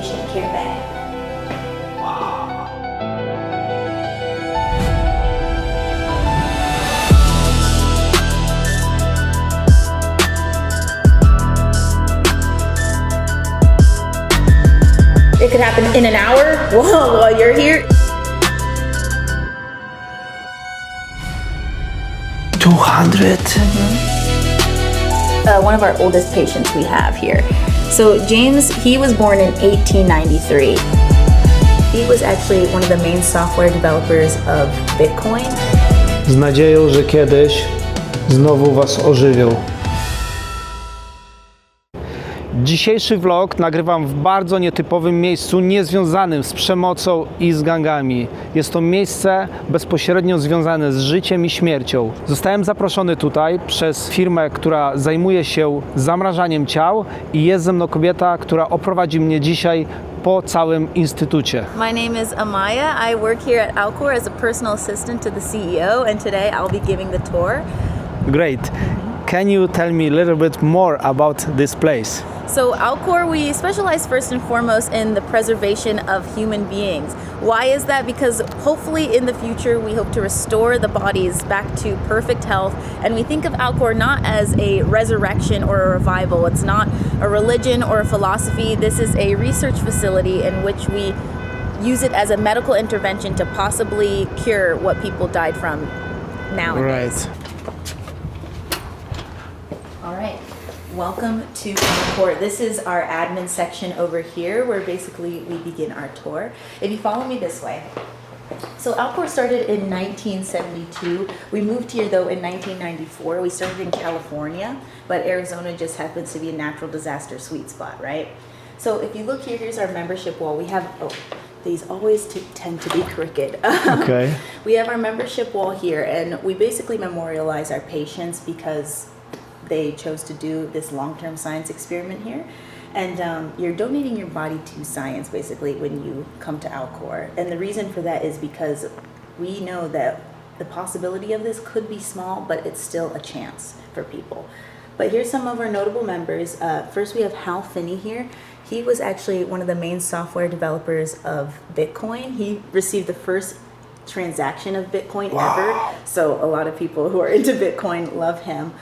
patient care bag. It could happen in an hour while you're here. 200? One of our oldest patients we have here. So James, he was born in 1893. He was actually one of the main software developers of Bitcoin. Z nadzieją, że kiedyś znowu was ożywią. Dzisiejszy vlog nagrywam w bardzo nietypowym miejscu, niezwiązanym z przemocą i z gangami. Jest to miejsce bezpośrednio związane z życiem i śmiercią. Zostałem zaproszony tutaj przez firmę, która zajmuje się zamrażaniem ciał i jest ze mną kobieta, która oprowadzi mnie dzisiaj po całym instytucie. My name is Amaya. I work here at Alcor as a personal assistant to the CEO, and today I'll be giving the tour. Great. Can you tell me a little bit more about this place? So Alcor, we specialize first and foremost in the preservation of human beings. Why is that? Because hopefully in the future we hope to restore the bodies back to perfect health, and we think of Alcor not as a resurrection or a revival. It's not a religion or a philosophy. This is a research facility in which we use it as a medical intervention to possibly cure what people died from nowadays. Right. All right. Welcome to Alcor. This is our admin section over here where basically we begin our tour. If you follow me this way. So Alcor started in 1972. We moved here though in 1994. We started in California, but Arizona just happens to be a natural disaster sweet spot, right? So if you look here, here's our membership wall. We have, these always tend to be crooked. Okay. We have our membership wall here, and we basically memorialize our patients because they chose to do this long-term science experiment here. And you're donating your body to science, basically, when you come to Alcor. And the reason for that is because we know that the possibility of this could be small, but it's still a chance for people. But here's some of our notable members. First, we have Hal Finney here. He was actually one of the main software developers of Bitcoin. He received the first transaction of Bitcoin ever. So a lot of people who are into Bitcoin love him.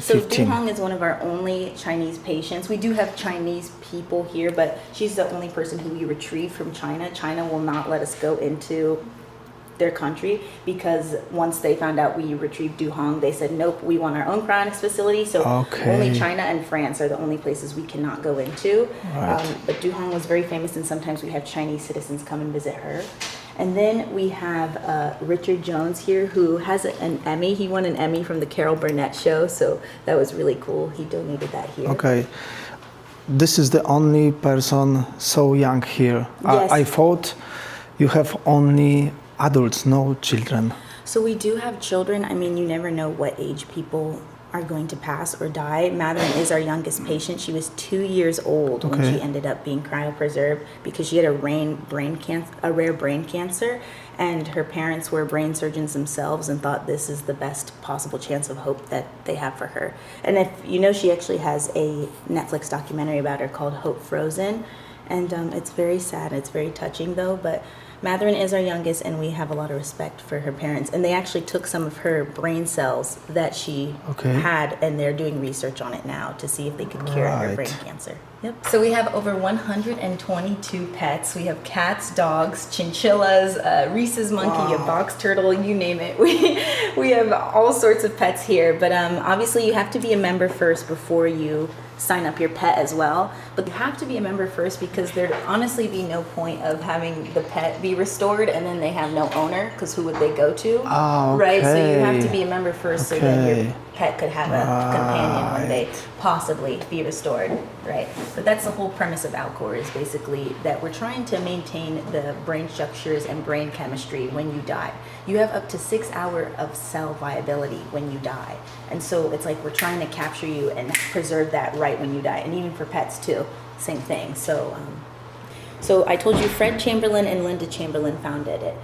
So Duhong is one of our only Chinese patients. We do have Chinese people here, but she's the only person who we retrieved from China. China will not let us go into their country because once they found out we retrieved Duhong, they said, nope, we want our own cryonics facility. So only China and France are the only places we cannot go into. Right. But Duhong was very famous, and sometimes we have Chinese citizens come and visit her. And then we have Richard Jones here, who has an Emmy. He won an Emmy from the Carol Burnett show, so that was really cool. He donated that here. Okay. This is the only person so young here. Yes. I thought you have only adults, no children. So we do have children. I mean, you never know what age people are going to pass or die. Madeline is our youngest patient. She was 2 years old when she ended up being cryopreserved because she had a rare brain cancer, and her parents were brain surgeons themselves and thought this is the best possible chance of hope that they have for her. And if you know, she actually has a Netflix documentary about her called Hope Frozen, and it's very sad. It's very touching though, but Madeline is our youngest, and we have a lot of respect for her parents. And they actually took some of her brain cells that she had, and they're doing research on it now to see if they could cure her brain cancer. Yep. So we have over 122 pets. We have cats, dogs, chinchillas, Reese's monkey, a box turtle, you name it. We have all sorts of pets here. But obviously you have to be a member first before you sign up your pet as well. But you have to be a member first because there'd honestly be no point of having the pet be restored and then they have no owner, because who would they go to? Right? So you have to be a member first so that your pet could have a companion when they possibly be restored, right? But that's the whole premise of Alcor, is basically that we're trying to maintain the brain structures and brain chemistry when you die. You have up to 6 hours of cell viability when you die. And so it's like we're trying to capture you and preserve that right when you die. And even for pets too, same thing. So I told you Fred Chamberlain and Linda Chamberlain founded it.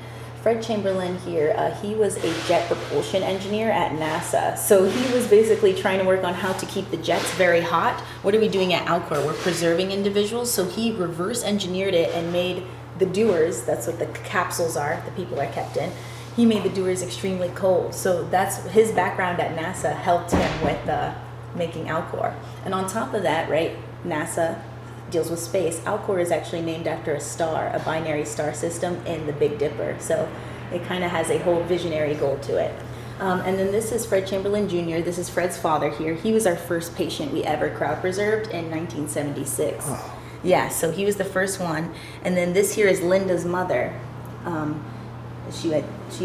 Fred Chamberlain here, he was a jet propulsion engineer at NASA. So he was basically trying to work on how to keep the jets very hot. What are we doing at Alcor? We're preserving individuals. So he reverse engineered it and made the dewars, that's what the capsules are, the people are kept in. He made the dewars extremely cold. So that's his background at NASA helped him with making Alcor. And on top of that, right, NASA deals with space. Alcor is actually named after a star, a binary star system in the Big Dipper. So it kind of has a whole visionary goal to it. And then this is Fred Chamberlain Jr. This is Fred's father here. He was our first patient we ever crowd preserved in 1976. Oh. Yeah, so he was the first one. And then this here is Linda's mother. She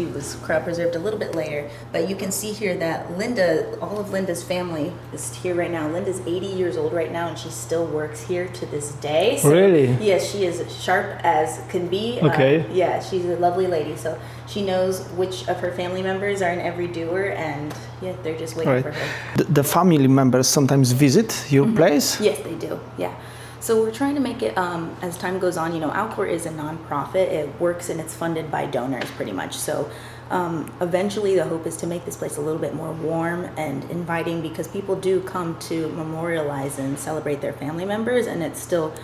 was crowd preserved a little bit later, but you can see here that Linda, all of Linda's family is here right now. Linda's 80 years old right now, and she still works here to this day. So, really? Yes, she is sharp as can be. Okay. Yeah, she's a lovely lady. So she knows which of her family members are in every doer, and yeah, they're just waiting for her. The family members sometimes visit your place? Yes, they do. Yeah. So we're trying to make it, as time goes on, you know, Alcor is a nonprofit. It works and it's funded by donors pretty much. So eventually the hope is to make this place a little bit more warm and inviting, because people do come to memorialize and celebrate their family members, and it's still,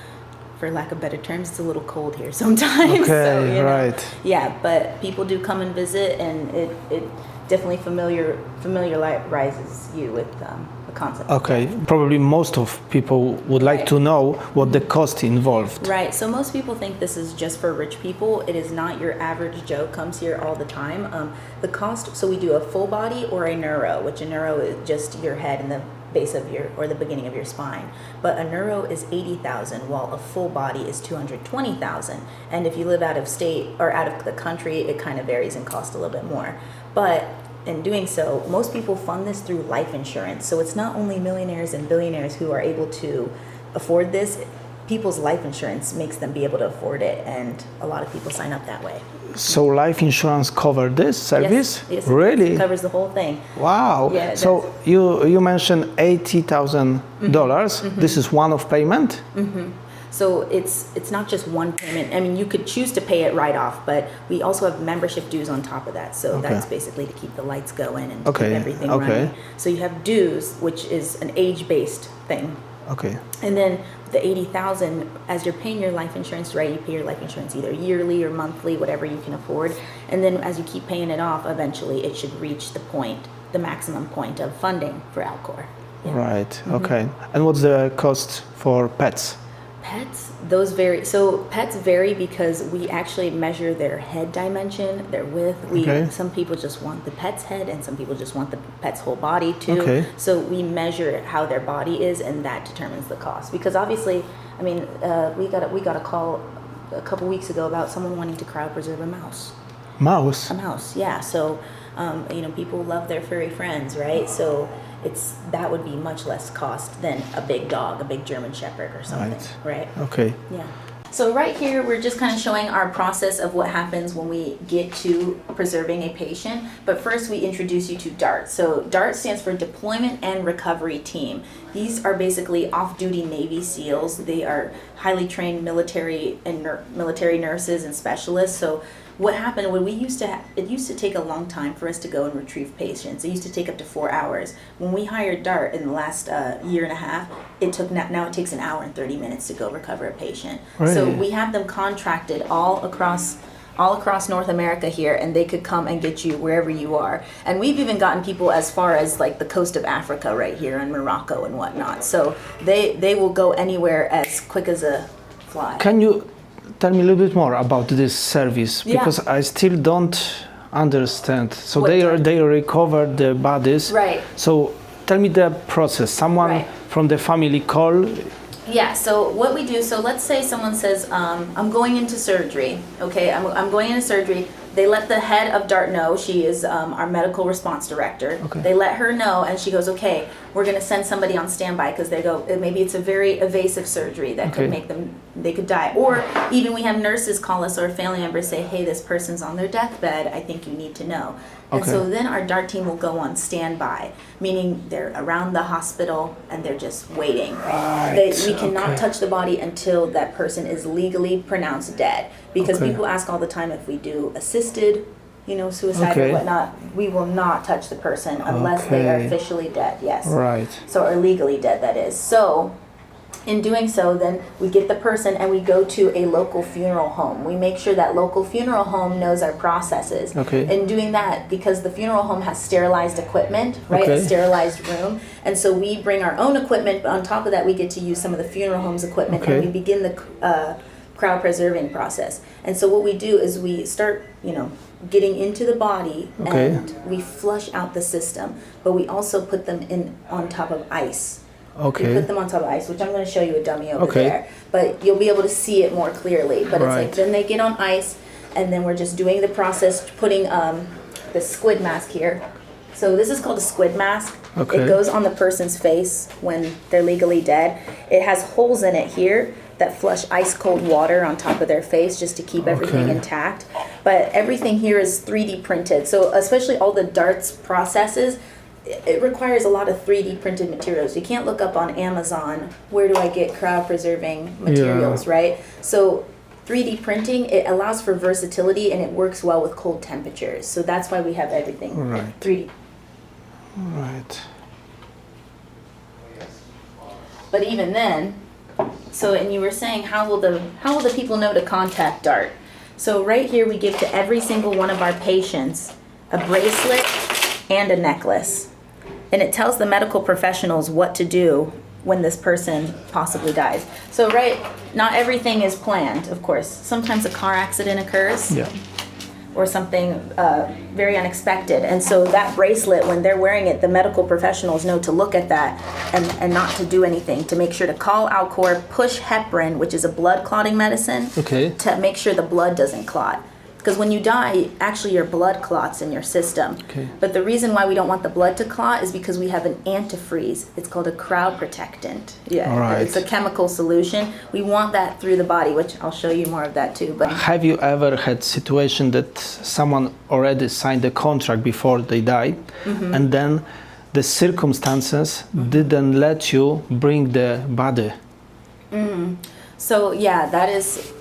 for lack of better terms, it's a little cold here sometimes. Okay, so, you know, right. Yeah, but people do come and visit, and it definitely familiarizes you with the concept. Okay, probably most of people would like to know what the cost involved. Right, so most people think this is just for rich people. It is not. Your average Joe comes here all the time. The cost, so we do a full body or a neuro, which a neuro is just your head and the base of your, or the beginning of your spine. But a neuro is $80,000, while a full body is $220,000. And if you live out of state or out of the country, it kind of varies in cost a little bit more. But in doing so, most people fund this through life insurance. So it's not only millionaires and billionaires who are able to afford this. People's life insurance makes them be able to afford it, and a lot of people sign up that way. So life insurance covers this service? Yes, really? It covers the whole thing. Wow. Yeah, so you mentioned $80,000. Mm-hmm. This is one-off payment? Mm-hmm. So it's not just one payment. I mean, you could choose to pay it right off, but we also have membership dues on top of that. So that's basically to keep the lights going and to keep everything running. So you have dues, which is an age-based thing. Okay. And then the $80,000, as you're paying your life insurance, right? You pay your life insurance either yearly or monthly, whatever you can afford. And then as you keep paying it off, eventually it should reach the maximum point of funding for Alcor. Yeah. Right. Mm-hmm. Okay. And what's the cost for pets? Pets, those vary. So pets vary because we actually measure their head dimension, their width. Some people just want the pet's head, and some people just want the pet's whole body too. Okay. So we measure how their body is, and that determines the cost. Because obviously, I mean, we got a call a couple weeks ago about someone wanting to cryopreserve a mouse. Mouse? A mouse, yeah. So, people love their furry friends, right? So that would be much less cost than a big dog, a big German Shepherd or something, right? Okay. Yeah. So right here, we're just kind of showing our process of what happens when we get to preserving a patient. But first, we introduce you to DART. So DART stands for Deployment and Recovery Team. These are basically off-duty Navy SEALs. They are highly trained military nurses and specialists. So what happened when it used to take a long time for us to go and retrieve patients. It used to take up to 4 hours. When we hired DART in the last year and a half, now it takes an hour and 30 minutes to go recover a patient. Really? So we have them contracted all across North America here, and they could come and get you wherever you are. And we've even gotten people as far as like the coast of Africa right here in Morocco and whatnot. So they will go anywhere as quick as a fly. Can you tell me a little bit more about this service? Because I still don't understand. So they recover the bodies. Right. So tell me the process. Someone from the family call. Yeah, so what we do, so let's say someone says, I'm going into surgery, okay, I'm going into surgery. They let the head of DART know. She is our medical response director. Okay. They let her know, and she goes, okay, we're going to send somebody on standby, because maybe it's a very evasive surgery that could make they could die. Or even we have nurses call us, or family members say, hey, this person's on their deathbed, I think you need to know. And so then our DART team will go on standby, meaning they're around the hospital and they're just waiting. We cannot touch the body until that person is legally pronounced dead. Because people ask all the time if we do assisted assisted, suicide Okay. or whatnot, we will not touch the person unless they are Okay. officially dead. Yes. Right. So, or legally dead, that is. So, in doing so, then we get the person and we go to a local funeral home. We make sure that local funeral home knows our processes. Okay. In doing that, because the funeral home has sterilized equipment, right? Okay. A sterilized room. And so we bring our own equipment, but on top of that, we get to use some of the funeral home's equipment, Okay. and we begin the crowd preserving process. And so what we do is we start, getting into the body, Okay. and we flush out the system, but we also put them on top of ice. We Okay. put them on top of ice, which I'm going to show you a dummy over Okay. there. But you'll be able to see it more clearly. But it's Right. like, then they get on ice, and then we're just doing the process, putting the squid mask here. So this is called a squid mask. Okay. It goes on the person's face when they're legally dead. It has holes in it here that flush ice cold water on top of their face just to keep everything Okay. intact. But everything here is 3D printed. So especially all the darts processes, it requires a lot of 3D printed materials. You can't look up on Amazon, where do I get crowd preserving materials, right? So 3D printing, it allows for versatility and it works well with cold temperatures. So that's why we have everything Right. 3D. Right. But even then, and you were saying how will the people know to contact DART? So right here we give to every single one of our patients a bracelet and a necklace. And it tells the medical professionals what to do when this person possibly dies. So not everything is planned, of course. Sometimes a car accident occurs. Yeah. Or something very unexpected. And so that bracelet, when they're wearing it, the medical professionals know to look at that and not to do anything, to make sure to call Alcor, push heparin, which is a blood clotting medicine, Okay. to make sure the blood doesn't clot. Because when you die, actually your blood clots in your system. Okay. But the reason why we don't want the blood to clot is because we have an antifreeze. It's called a crowd protectant. Yeah, All right. It's a chemical solution. We want that through the body, which I'll show you more of that too. But Have you ever had situation that someone already signed a contract before they died, and then the circumstances didn't let you bring the body? So yeah, that is,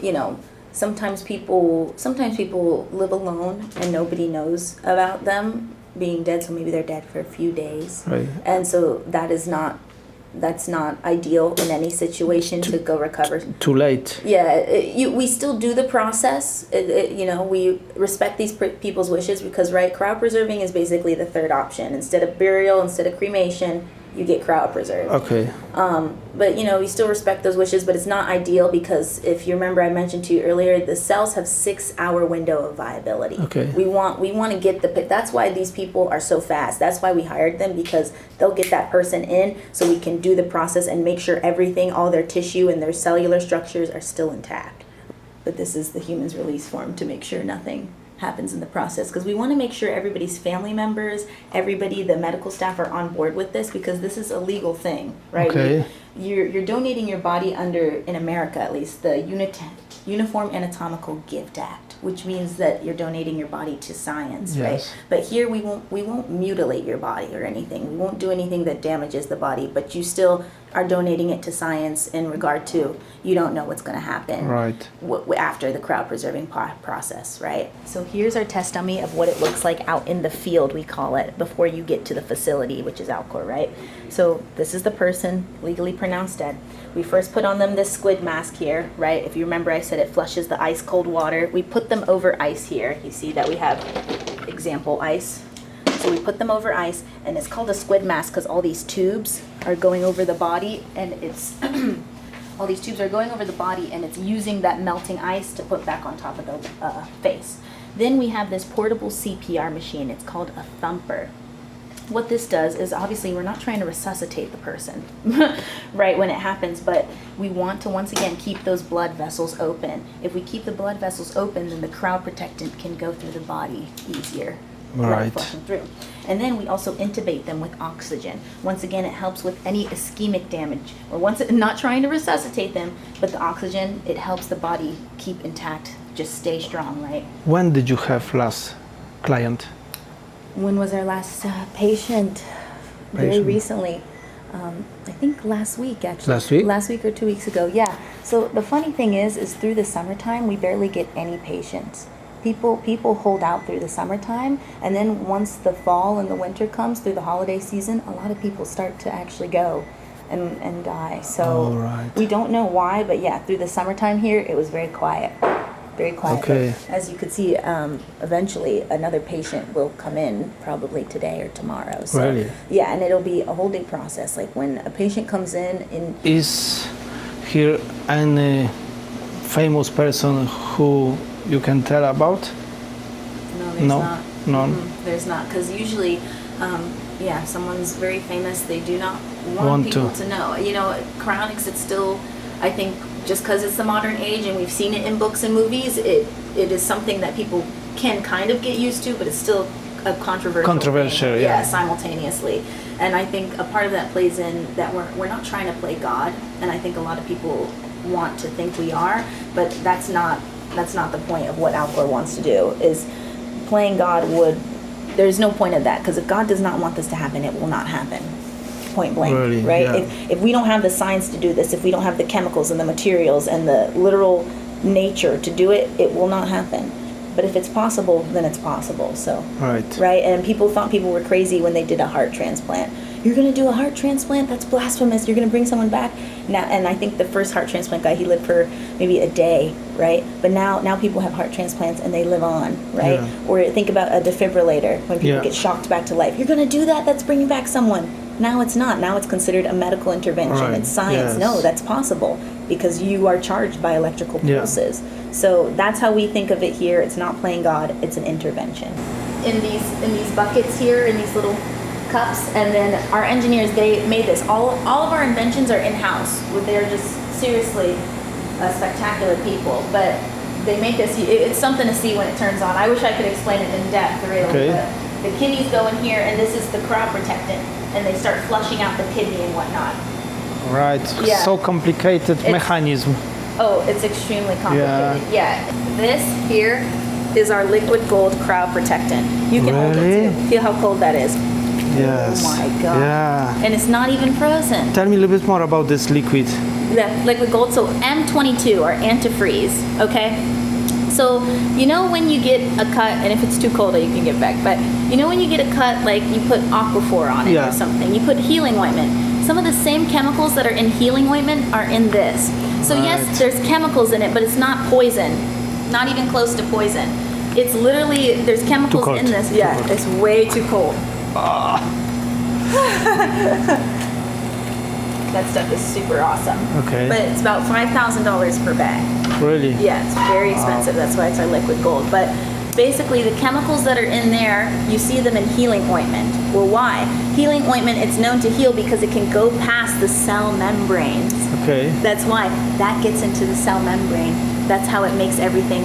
sometimes people live alone and nobody knows about them being dead, so maybe they're dead for a few days. Right. And so that's not ideal in any situation to go recover. Too late. Yeah, we still do the process. We respect these people's wishes because, crowd preserving is basically the third option. Instead of burial, instead of cremation, you get crowd preserved. Okay. But we still respect those wishes, but it's not ideal because if you remember I mentioned to you earlier, the cells have 6-hour window of viability. Okay. We want to get that's why these people are so fast. That's why we hired them, because they'll get that person in so we can do the process and make sure everything, all their tissue and their cellular structures are still intact. But this is the human's release form to make sure nothing happens in the process, because we want to make sure everybody's family members, everybody, the medical staff are on board with this, because this is a legal thing, right? Okay. You're donating your body under, in America at least, the Uniform Anatomical Gift Act, which means that you're donating your body to science, Yes. right? But here we won't mutilate your body or anything. We won't do anything that damages the body, but you still are donating it to science in regard to you don't know what's going to happen Right. after the crowd preserving process, right? So here's our test dummy of what it looks like out in the field, we call it, before you get to the facility, which is Alcor, right? So this is the person legally pronounced dead. We first put on them this squid mask here, right? If you remember, I said it flushes the ice cold water. We put them over ice here. You see that we have example ice. So we put them over ice, and it's called a squid mask because all these tubes are going over the body, and it's all these tubes are going over the body, and it's using that melting ice to put back on top of the face. Then we have this portable CPR machine. It's called a thumper. What this does is, obviously we're not trying to resuscitate the person right when it happens, but we want to once again keep those blood vessels open. If we keep the blood vessels open, then the crowd protectant can go through the body easier. Right. Flushing through. And then we also intubate them with oxygen. Once again, it helps with any ischemic damage, or not trying to resuscitate them, but the oxygen, it helps the body keep intact, just stay strong, right? When did you have last client? When was our last patient? Very recently. I think last week, actually. Last week? Last week or 2 weeks ago, yeah. So the funny thing is through the summertime, we barely get any patients. People hold out through the summertime, and then once the fall and the winter comes through the holiday season, a lot of people start to actually go and die. So we don't know why, but yeah, through the summertime here, it was very quiet. Very quiet. Okay. As you could see, eventually another patient will come in probably today or tomorrow. So, really? Yeah, and it'll be a whole day process. Like when a patient comes in. Is here any famous person who you can tell about? No, there's No? not. None? There's not, because usually, if someone's very famous, they do not want people to know. You know, cryonics, it's still, I think, just because it's the modern age and we've seen it in books and movies, it is something that people can kind of get used to, but it's still a controversial thing. Yeah, simultaneously. And I think a part of that plays in that we're not trying to play God, and I think a lot of people want to think we are, but that's not the point of what Alcor wants to do. Is playing God there's no point of that, because if God does not want this to happen, it will not happen. Point blank, really, right? Yeah. If we don't have the science to do this, if we don't have the chemicals and the materials and the literal nature to do it, it will not happen. But if it's possible, then it's possible. So right, and people thought people were crazy when they did a heart transplant. You're going to do a heart transplant? That's blasphemous. You're going to bring someone back now. And I think the first heart transplant guy, he lived for maybe a day, right? But now people have heart transplants and they live on, right? Yeah. Or think about a defibrillator when people get shocked back to life. You're going to do that? That's bringing back someone. Now it's not. Now it's considered a medical intervention. It's science. Yes. No, that's possible because you are charged by electrical pulses. Yeah. So that's how we think of it here. It's not playing God. It's an intervention. In these buckets here, in these little cups, and then our engineers, they made this. All of our inventions are in-house. They're just seriously spectacular people. But they make this. It's something to see when it turns on. I wish I could explain it in depth, really. Okay. But the kidneys go in here, and this is the cryoprotectant. And they start flushing out the kidney and whatnot. Right. Yeah. So complicated mechanism. Oh, it's extremely complicated. Yeah. This here is our liquid gold cryoprotectant. You can hold it too. Feel how cold that is. Yes. Oh my God. Yeah. And it's not even frozen. Tell me a little bit more about this liquid. The liquid gold. So M22 or antifreeze. Okay. So, you know when you get a cut, and if it's too cold, you can get back, but you know when you get a cut, like you put Aquaphor on it or something, you put healing ointment. Some of the same chemicals that are in healing ointment are in this. So yes, there's chemicals in it, but it's not poison, not even close to poison. It's literally, there's chemicals in this. Yeah, it's way too cold. That stuff is super awesome. Okay. But it's about $5,000 per bag. Really? Yeah, it's very expensive. That's why it's our liquid gold. But basically, the chemicals that are in there, you see them in healing ointment. Well, why? Healing ointment, it's known to heal because it can go past the cell membranes. Okay. That's why. That gets into the cell membrane. That's how it makes everything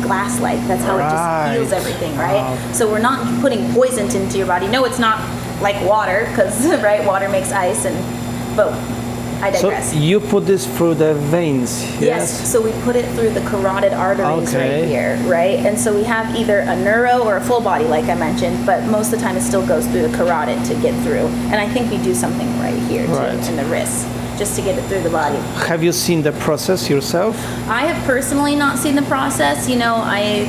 glass-like. That's how it just heals everything, right? So we're not putting poison into your body. No, it's not like water, because, water makes ice, but I digress. So you put this through the veins, yes? So we put it through the carotid arteries right here, right? And so we have either a neuro or a full body, like I mentioned, but most of the time it still goes through the carotid to get through. And I think we do something right here, too, in the wrist, just to get it through the body. Have you seen the process yourself? I have personally not seen the process. You know, I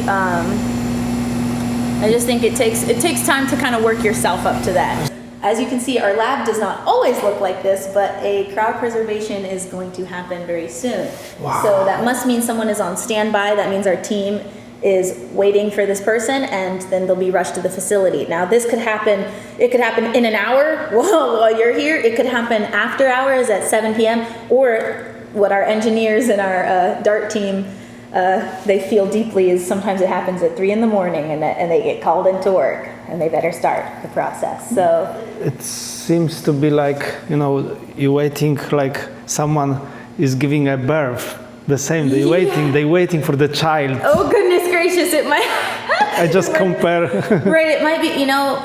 just think it takes time to kind of work yourself up to that. As you can see, our lab does not always look like this, but a cryopreservation is going to happen very soon. Wow. So that must mean someone is on standby. That means our team is waiting for this person, and then they'll be rushed to the facility. Now, this could happen, it could happen in an hour while you're here. It could happen after hours at 7 p.m., or what our engineers and our DART team, they feel deeply is sometimes it happens at 3 in the morning, and they get called into work, and they better start the process. So it seems to be like, you know, you're waiting like someone is giving a birth. The same, they're waiting for the child. Oh goodness gracious, it might. I just compare. Right, it might be, you know,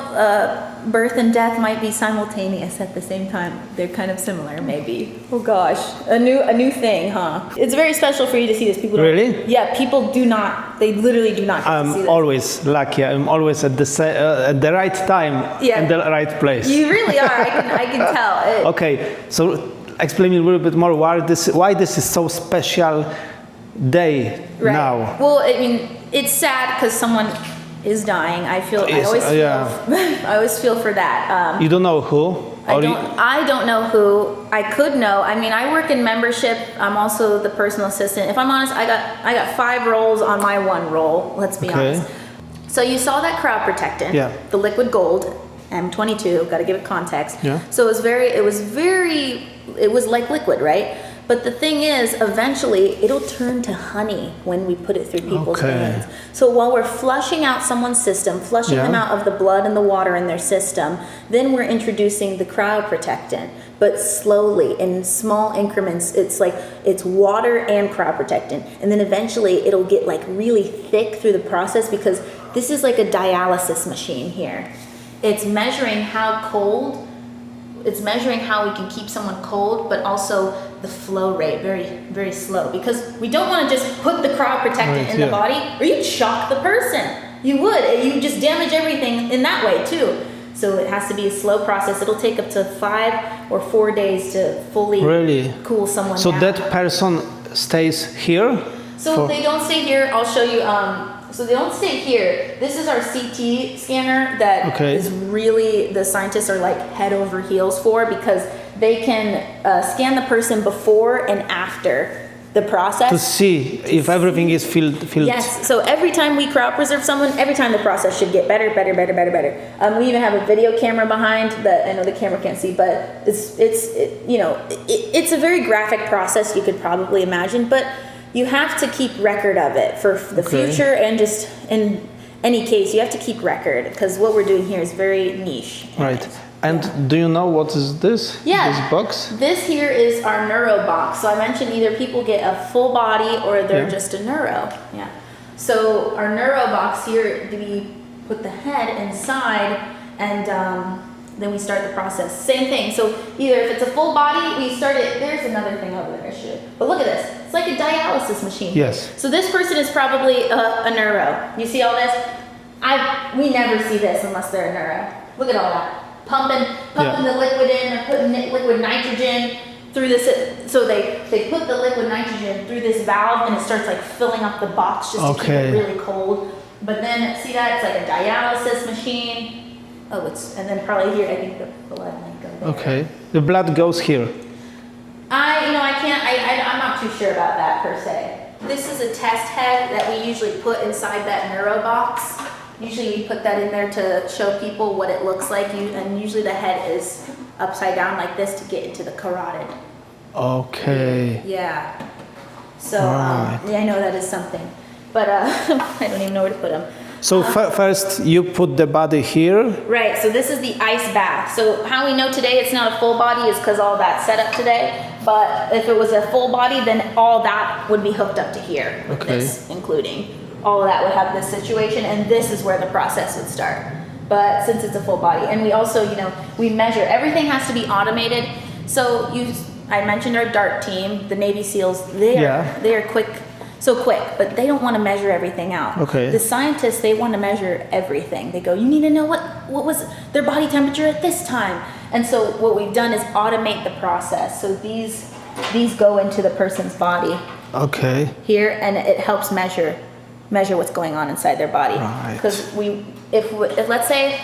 birth and death might be simultaneous at the same time. They're kind of similar, maybe. Oh gosh, a new thing, huh? It's very special for you to see this. People don't, really? Yeah, people do not. They literally do not. I'm see this. Always lucky. I'm always at the right time and the right place. You really are. I can tell. Okay, so explain me a little bit more why this is so special day now. Well, I mean, it's sad because someone is dying. I Yes, always feel, yeah. I always feel for that. You don't know who? I don't know who. I could know. I mean, I work in membership. I'm also the personal assistant. If I'm honest, I got 5 roles on my one role. Let's be honest. So you saw that crowd protectant, the liquid gold, M22. Got to give it context. Yeah. So it was like liquid, right? But the thing is, eventually, it'll turn to honey when we put it through people's veins. So while we're flushing out someone's system, flushing them out of the blood and the water in their system, then we're introducing the crowd protectant. But slowly, in small increments, it's water and crowd protectant. And then eventually, it'll get like really thick through the process because this is like a dialysis machine here. It's measuring how cold, it's measuring how we can keep someone cold, but also the flow rate, very, very slow. Because we don't want to just put the crowd protectant in the body, or you'd shock the person. You would. You just damage everything in that way too. So it has to be a slow process. It'll take up to 5 or 4 days to fully cool someone down. So that person stays here? So they don't stay here. I'll show you. So they don't stay here. This is our CT scanner that is really, the scientists are like head over heels for, because they can scan the person before and after the process. To see if everything is filled. Yes, so every time we crowd preserve someone, every time the process should get better. We even have a video camera behind that. I know the camera can't see, but it's a very graphic process, you could probably imagine, but you have to keep record of it for the future, and just in any case, you have to keep record, because what we're doing here is very niche. Right. And do you know what is this? Yeah. This box? This here is our neuro box. So I mentioned either people get a full body or they're just a neuro. Yeah. So our neuro box here, we put the head inside, and then we start the process. Same thing. So either if it's a full body, we start it. There's another thing over there. But look at this. It's like a dialysis machine. Yes. So this person is probably a neuro. You see all this? We never see this unless they're a neuro. Look at all that. Pumping the liquid in, and putting liquid nitrogen through this. So they put the liquid nitrogen through this valve, and it starts like filling up the box just to keep it really cold. But then see that it's like a dialysis machine. Oh, and then probably here I think the blood might go there. Okay, the blood goes here. I'm not too sure about that per se. This is a test head that we usually put inside that neuro box. Usually we put that in there to show people what it looks like, and usually the head is upside down like this to get into the carotid. Okay. Yeah. So I know that is something, but I don't even know where to put them. So first you put the body here. Right, so this is the ice bath. So how we know today it's not a full body is because all that's set up today. But if it was a full body, then all that would be hooked up to here, with this including. All of that would have this situation, and this is where the process would start. But since it's a full body, and we also, we measure, everything has to be automated. So I mentioned our DART team, the Navy SEALs, they are quick, but they don't want to measure everything out. Okay. The scientists, they want to measure everything. They go, you need to know what was their body temperature at this time. And so what we've done is automate the process. So these go into the person's body. Okay. Here, and it helps measure what's going on inside their body. Right. Because if let's say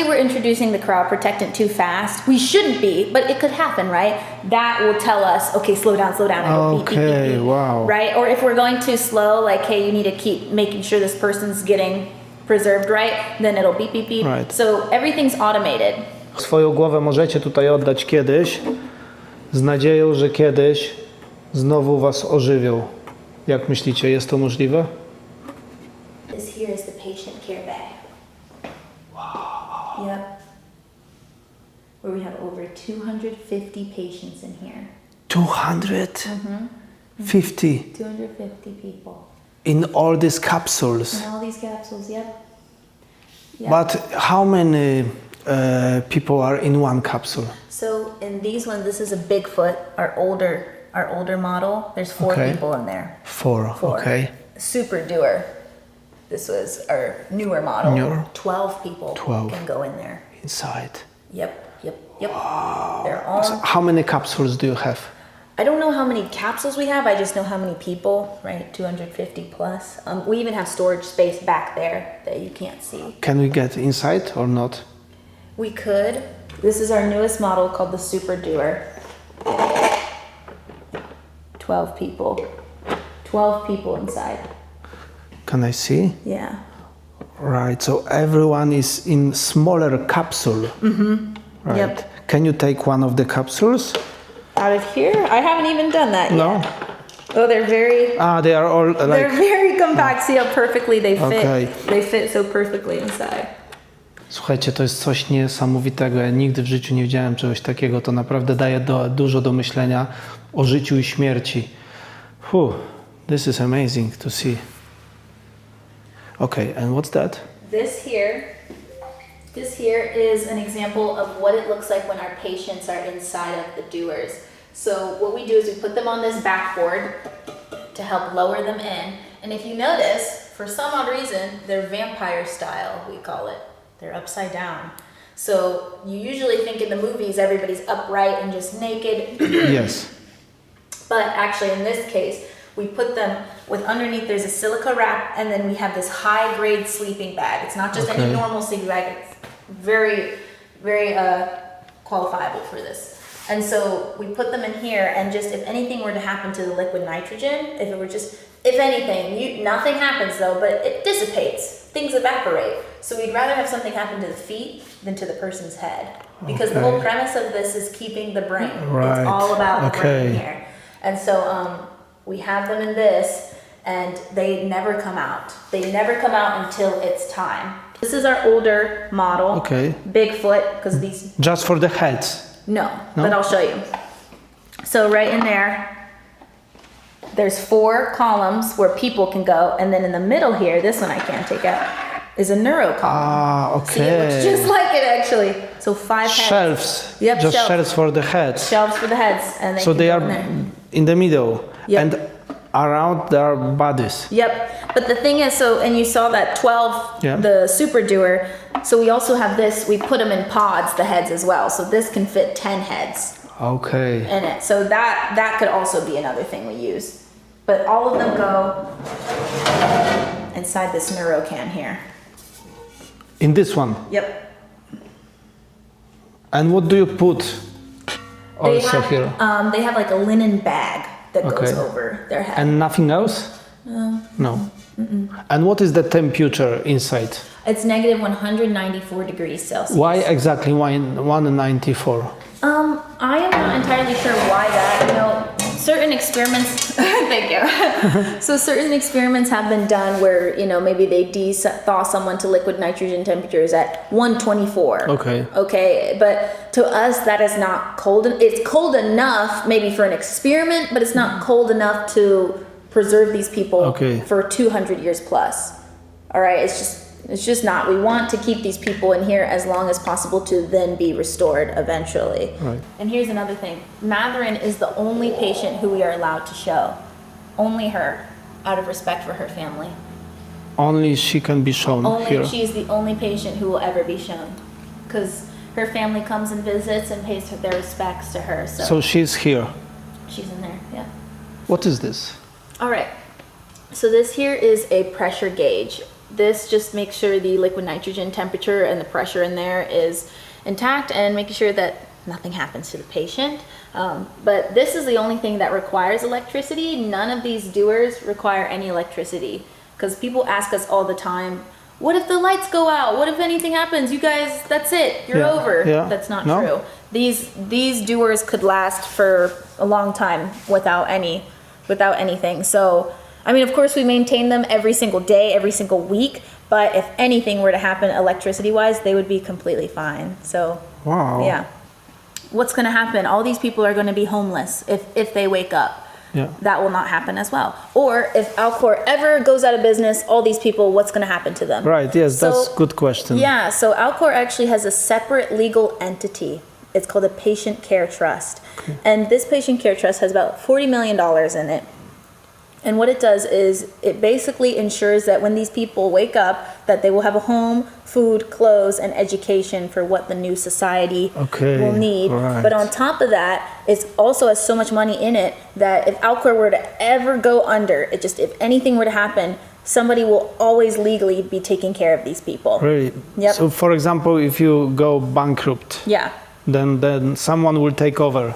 we're introducing the crowd protectant too fast, we shouldn't be, but it could happen, right? That will tell us, okay, slow down. Okay, wow. Right? Or if we're going too slow, like, hey, you need to keep making sure this person's getting preserved right, then it'll beep, beep, beep. Right. So everything's automated. Swoją głowę możecie tutaj oddać kiedyś, z nadzieją, że kiedyś znowu was ożywią. Jak myślicie, jest to możliwe? This here is the patient care bag. Wow. Yep. Where we have over 250 patients in here. 250? 250 people. In all these capsules? In all these capsules, yep. But how many people are in one capsule? So in these ones, this is a Bigfoot, our older model. There's 4 people in there. 4, okay. Super doer. This was our newer model. 12 people 12 can go in there. Inside. Yep. Wow. They're all. So how many capsules do you have? I don't know how many capsules we have. I just know how many people, right? 250 plus. We even have storage space back there that you can't see. Can we get inside or not? We could. This is our newest model called the Super Doer. 12 people. 12 people inside. Can I see? Yeah. Right, so everyone is in smaller capsule. Mm-hmm. Right. Yep. Can you take one of the capsules? Out of here? I haven't even done that yet. No? Oh, they're very... They are all like... They're very compact. See how perfectly they fit. Okay. They fit so perfectly inside. Słuchajcie, to jest coś niesamowitego. Ja nigdy w życiu nie widziałem czegoś takiego. To naprawdę daje dużo do myślenia o życiu i śmierci. This is amazing to see. Okay, and what's that? This here is an example of what it looks like when our patients are inside of the doers. So what we do is we put them on this backboard to help lower them in. And if you notice, for some odd reason, they're vampire style, we call it. They're upside down. So you usually think in the movies everybody's upright and just naked. Yes. But actually in this case, we put them with underneath there's a silica wrap, and then we have this high grade sleeping bag. It's not just any normal sleeping bag, it's very, very qualifiable for this. And so we put them in here, and just if anything were to happen to the liquid nitrogen, if anything, nothing happens though, but it dissipates. Things evaporate. So we'd rather have something happen to the feet than to the person's head. Because the whole premise of this is keeping the brain. Right. It's all about the brain here. And so we have them in this, and they never come out. They never come out until it's time. This is our older model. Okay. Bigfoot, because these... Just for the heads? No, but I'll show you. So right in there, there's 4 columns where people can go, and then in the middle here, this one I can't take out, is a neuro column. Okay. See, it looks just like it actually. So 5 heads. Shelves. Yep, just shelves. shelves for the heads. Shelves for the heads, and So they are in the middle. Yep. And around their bodies. Yep. But the thing is, and you saw that 12, the Super Doer. So we also have this, we put them in pods, the heads as well. So this can fit 10 heads. Okay. In it. So that could also be another thing we use. But all of them go inside this neuro can here. In this one? Yep. And what do you put also here? They have like a linen bag that goes over their head. And nothing else? No. Mm-mm. And what is the temperature inside? It's negative 194 degrees Celsius. Why exactly 194? I am not entirely sure why that. Certain experiments, thank you. So certain experiments have been done where, maybe they thaw someone to liquid nitrogen temperatures at 124. Okay. But to us, that is not cold. It's cold enough maybe for an experiment, but it's not cold enough to preserve these people for 200 years plus. All right. It's just not. We want to keep these people in here as long as possible to then be restored eventually. Right. And here's another thing. Matherin is the only patient who we are allowed to show. Only her, out of respect for her family. Only she can be shown here. She's the only patient who will ever be shown. Because her family comes and visits and pays their respects to her. So she's here? She's in there, yeah. What is this? All right. So this here is a pressure gauge. This just makes sure the liquid nitrogen temperature and the pressure in there is intact and making sure that nothing happens to the patient. But this is the only thing that requires electricity. None of these doers require any electricity. Because people ask us all the time, what if the lights go out? What if anything happens? You guys, that's it. You're over. Yeah. That's not true. These doers could last for a long time without anything. So of course, we maintain them every single day, every single week. But if anything were to happen electricity-wise, they would be completely fine. So, yeah. What's going to happen? All these people are going to be homeless if they wake up. Yeah. That will not happen as well. Or if Alcor ever goes out of business, all these people, what's going to happen to them? Right, yes, that's a good question. Yeah, so Alcor actually has a separate legal entity. It's called a Patient Care Trust. Okay. And this Patient Care Trust has about $40 million in it. And what it does is it basically ensures that when these people wake up, that they will have a home, food, clothes, and education for what the new society will need. Right. But on top of that, it also has so much money in it that if Alcor were to ever go under, if anything were to happen, somebody will always legally be taking care of these people. Really? Yep. So for example, if you go bankrupt, Yeah. then someone will take over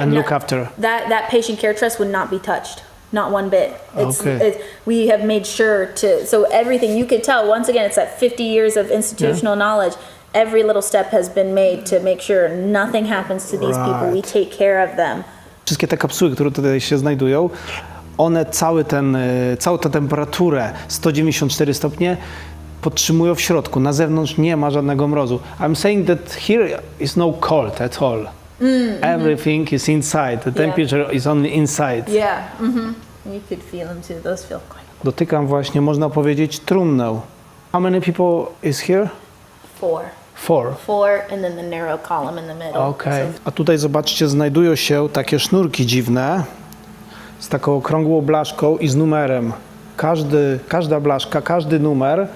and look after. That patient care trust would not be touched. Not one bit. Okay. We have made sure so everything you could tell, once again, it's that 50 years of institutional knowledge. Every little step has been made to make sure nothing happens to these people. We take care of them. Wszystkie te kapsuły, które tutaj się znajdują, one całą tę temperaturę 194 stopnie podtrzymują w środku. Na zewnątrz nie ma żadnego mrozu. I'm saying that here is no cold at all. Everything is inside. The temperature is only inside. Yeah. You could feel them too. Those feel quite. Dotykam właśnie, można powiedzieć, trumnę. How many people is here? 4, and then the narrow column in the middle. Okay. A tutaj zobaczcie, znajdują się takie sznurki dziwne z taką okrągłą blaszką i z numerem. Każda blaszka, każdy numer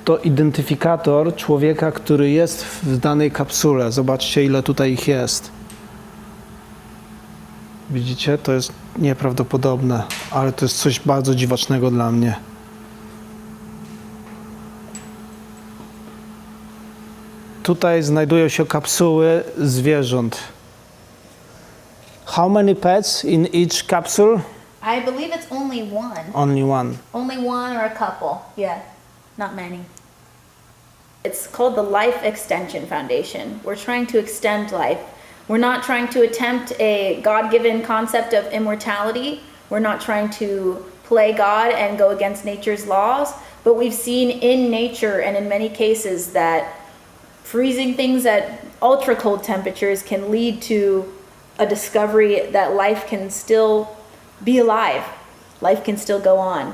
to identyfikator człowieka, który jest w danej kapsule. Zobaczcie, ile tutaj ich jest. Widzicie? To jest nieprawdopodobne, ale to jest coś bardzo dziwacznego dla mnie. Tutaj znajdują się kapsuły zwierząt. How many pets in each capsule? I believe it's only one. Only one. Only one or a couple. Yeah, not many. It's called the Life Extension Foundation. We're trying to extend life. We're not trying to attempt a God-given concept of immortality. We're not trying to play God and go against nature's laws, but we've seen in nature and in many cases that freezing things at ultra cold temperatures can lead to a discovery that life can still be alive. Life can still go on.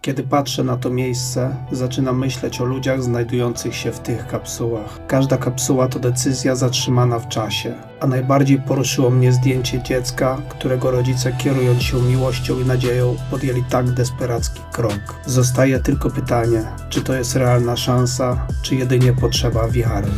Kiedy patrzę na to miejsce, zaczynam myśleć o ludziach znajdujących się w tych kapsułach. Każda kapsuła to decyzja zatrzymana w czasie, a najbardziej poruszyło mnie zdjęcie dziecka, którego rodzice, kierując się miłością i nadzieją, podjęli tak desperacki krok. Zostaje tylko pytanie, czy to jest realna szansa, czy jedynie potrzeba wiary.